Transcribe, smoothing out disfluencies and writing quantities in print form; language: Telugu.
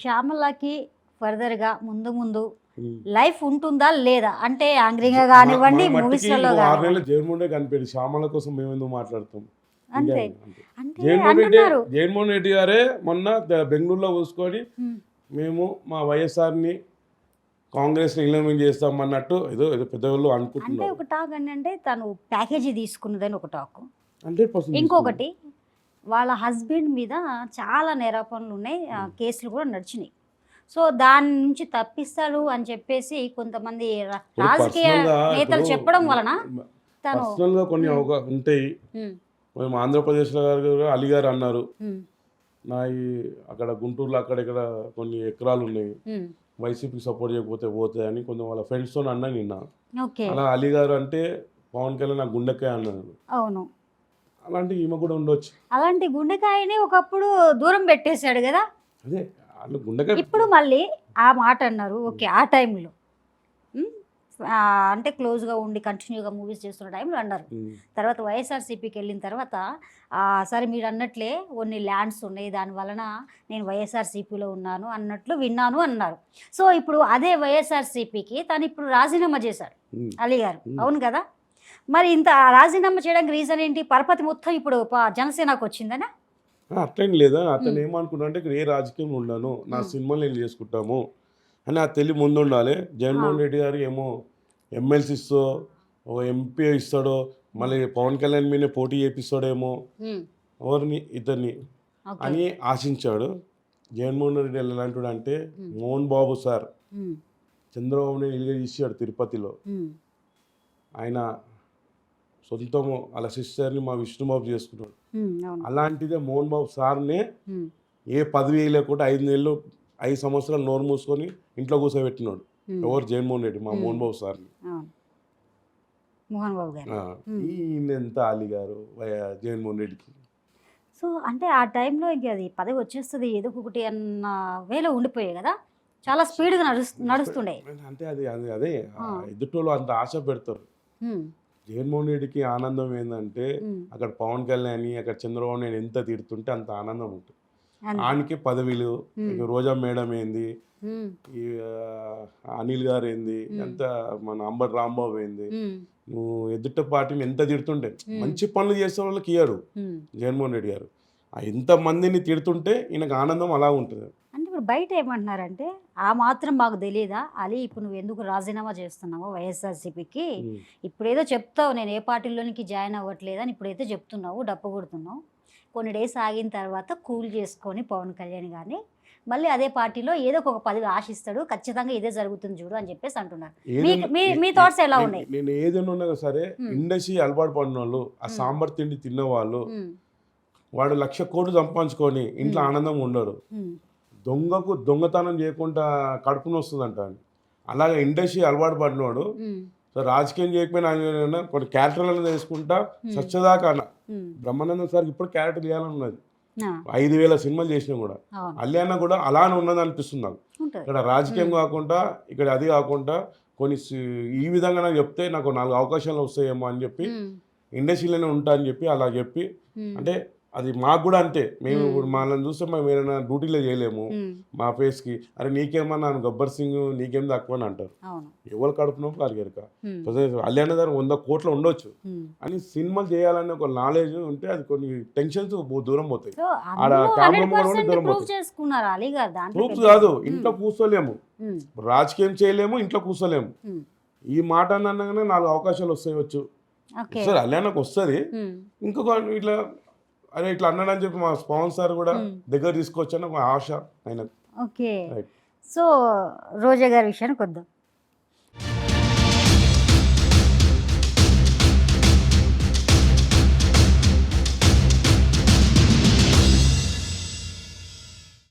శ్యామలకి ఫర్దర్గా ముందు ముందు ఉమ్. లైఫ్ ఉంటుందా లేదా అంటే యాంగ్రీగా కానివ్వండి మా మట్టికి మూవీస్లలో ఇంకో 6 కానివ్వండి నెలలు జగన్మోహన్ రెడ్డి కనిపించాడు. శ్యామల కోసం మేము ఎందుకు మాట్లాడతాం? అంతే అంతే. అంటే జగన్మోహన్ అంటున్నారు. రెడ్డి గారే మొన్న బెంగళూరులో కూర్చుకొని ఉమ్. మేము మా వైఎస్ఆర్ని కాంగ్రెస్ని ఇంప్లిమెంట్ చేస్తాం అన్నట్టు ఏదో ఏదో పెద్దవాళ్ళు అంటే అనుకుంటున్నారు. ఒక టాక్ ఏంటంటే తను ప్యాకేజీ తీసుకున్నదని ఒక టాక్, 100% ఇంకొకటి వాళ్ళ హస్బెండ్ మీద చాలా నేరాపణలు ఉన్నాయి, కేసులు కూడా నడిచినాయి. సో దాని నుంచి తప్పిస్తాడు అని చెప్పేసి కొంతమంది రాజకీయ నేతలు చెప్పడం వలన తను పర్సనల్గా కొన్ని ఉంటాయి. మేము ఆంధ్రప్రదేశ్లో గారు అలీ గారు అన్నారు, నా అక్కడ గుంటూరులో అక్కడ ఇక్కడ కొన్ని ఎకరాలు ఉన్నాయి, వైసీపీకి సపోర్ట్ చేయకపోతే పోతాయి అని కొంచెం వాళ్ళ ఫ్రెండ్స్తో అన్నా నిన్న. అలా అలీ గారు అంటే పవన్ కళ్యాణ్ నా గుండెకాయ అన్నారు. అవును, అలాంటి ఈమె కూడా ఉండొచ్చు. అలాంటి గుండెకాయని ఒకప్పుడు దూరం పెట్టేశాడు కదా, అదే వాళ్ళు గుండెకాయ. ఇప్పుడు మళ్ళీ ఆ మాట అన్నారు. ఓకే, ఆ టైంలో అంటే క్లోజ్గా ఉండి కంటిన్యూగా మూవీస్ చేస్తున్న టైంలో అన్నారు. తర్వాత వైఎస్ఆర్సీపీకి వెళ్ళిన తర్వాత సరే మీరు అన్నట్లే కొన్ని ల్యాండ్స్ ఉన్నాయి, దాని వలన నేను వైఎస్ఆర్సీపీలో ఉన్నాను అన్నట్లు విన్నాను అన్నారు. సో ఇప్పుడు అదే వైఎస్ఆర్సీపీకి తను ఇప్పుడు రాజీనామా చేశాడు అలీ గారు, అవును కదా? మరి ఇంత రాజీనామా చేయడానికి రీజన్ ఏంటి? పరపతి మొత్తం ఇప్పుడు జనసేనకు వచ్చిందనా? అట్లేం లేదా, అతను ఏమనుకున్నా అంటే ఏ రాజకీయం ఉండను, నా సినిమాలు నేను చేసుకుంటాము అని ఆ తెలివి ముందు ఉండాలి. జగన్మోహన్ రెడ్డి గారు ఏమో ఎమ్మెల్సీ ఇస్తో ఓ ఎంపీ ఇస్తాడో, మళ్ళీ పవన్ కళ్యాణ్ మీదే పోటీ చేపిస్తాడేమో ఎవరిని ఇతన్ని అని ఆశించాడు. జగన్మోహన్ రెడ్డి ఎలాంటి అంటే మోహన్ బాబు సార్ చంద్రబాబు నాయుడు ఇచ్చాడు తిరుపతిలో. ఆయన సొంతము వాళ్ళ సిస్టర్ని మా విష్ణుబాబు చేసుకున్నాడు. అలాంటిదే మోహన్ బాబు సార్నే ఏ పదవి లేకుండా 5 సంవత్సరాలు నోరు మూసుకొని ఇంట్లో కూర్చోబెట్టినాడు. ఎవరు? జగన్మోహన్ రెడ్డి మా మోహన్ బాబు సార్ని. ఈయన ఎంత అలీ గారు జగన్మోహన్ రెడ్డికి. సో అంటే ఆ టైంలో ఇంక అది పదవి వచ్చేస్తుంది ఏదో ఒకటి అన్న వేలో ఉండిపోయాయి కదా, చాలా స్పీడ్గా నడుస్తుండే. అంటే అదే ఎదుటోళ్ళు అంత ఆశ పెడతారు. జగన్మోహన్ రెడ్డికి ఆనందం ఏంటంటే అక్కడ పవన్ కళ్యాణ్ అక్కడ చంద్రబాబు నాయుడు ఎంత తిడుతుంటే అంత ఆనందం ఉంటుంది. ఆయనకి పదవిలు, రోజా మేడం ఏంది, ఈ అనిల్ గారు ఏంది, ఎంత మన అంబటి రాంబాబు ఏంది, నువ్వు ఎదుట పార్టీని ఎంత తిడుతుంటే మంచి పనులు చేసే వాళ్ళకి ఇయ్యాడు జగన్మోహన్ రెడ్డి గారు. ఎంతమందిని తిడుతుంటే ఈయనకు ఆనందం అలా ఉంటుంది. అంటే ఇప్పుడు బయట ఏమంటున్నారంటే ఆ మాత్రం మాకు తెలియదా అలీ, ఇప్పుడు నువ్వు ఎందుకు రాజీనామా చేస్తున్నావు వైఎస్ఆర్సీపీకి, ఇప్పుడేదో చెప్తావు నేను ఏ పార్టీలోనికి జాయిన్ అవ్వట్లేదని ఇప్పుడైతే చెప్తున్నావు, డప్పు కొడుతున్నావు, కొన్ని డేస్ ఆగిన తర్వాత కూల్ చేసుకొని పవన్ కళ్యాణ్ కానీ మళ్ళీ అదే పార్టీలో ఏదో ఒక పదవి ఆశిస్తాడు, ఖచ్చితంగా ఇదే జరుగుతుంది చూడు అని చెప్పేసి అంటున్నారు. మీ థాట్స్ ఎలా ఉన్నాయి? నేను ఏదైనా సరే ఇండస్ట్రీ అలవాటు పడిన వాళ్ళు, ఆ సాంబార్ తిండి తిన్నవాళ్ళు, వాడు 1,00,000 కోట్లు సంపాదించుకొని ఇంట్లో ఆనందంగా ఉండరు. దొంగకు దొంగతనం చేయకుండా కడుపుని వస్తుందంట. అలాగే ఇండస్ట్రీ అలవాటు పడినవాడు సో రాజకీయం చేయకపోయినా కొన్ని క్యారెక్టర్లను తీసుకుంటా సచ్చదాకా బ్రహ్మానందం సార్ ఇప్పుడు క్యారెక్టర్ చేయాలని ఉన్నది. 5,000 సినిమాలు చేసినా కూడా అల్యాన్న కూడా అలానే ఉన్నది అనిపిస్తుంది నాకు. ఇక్కడ రాజకీయం కాకుండా ఇక్కడ అది కాకుండా కొన్ని ఈ విధంగా నాకు చెప్తే నాకు 4 అవకాశాలు వస్తాయేమో అని చెప్పి ఇండస్ట్రీలోనే ఉంటా అని చెప్పి అలా చెప్పి, అంటే అది మాకు కూడా అంతే. మేము ఇప్పుడు మనల్ని చూస్తే మేము ఏదైనా డ్యూటీలో చేయలేము, మా ఫేస్కి అరే నీకేమన్నా గబ్బర్ సింగ్ నీకేం తక్కువ అని అంటారు. ఎవరు కడుపునప్పుడు అడిగారుక అల్యాన్న గారు 100 కోట్లు ఉండొచ్చు అని సినిమాలు చేయాలనే ఒక నాలెడ్జ్ ఉంటే అది కొన్ని టెన్షన్స్ దూరం పోతాయి. ఆడ కెమెరా దూరం పోతాయి. ప్రూఫ్స్ కాదు, ఇంట్లో కూర్చోలేము, రాజకీయం చేయలేము, ఇంట్లో కూర్చోలేము. ఈ మాట అనగానే 4 అవకాశాలు వస్తాయవచ్చు సార్ అల్యాన్నకు వస్తుంది. ఇంకొక ఇట్లా అరే ఇట్లా అన్నాడని చెప్పి మా స్పాన్సర్ కూడా దగ్గర తీసుకొచ్చాను ఒక ఆశ ఆయన. ఓకే, సో రోజా గారి విషయానికి వద్దాం.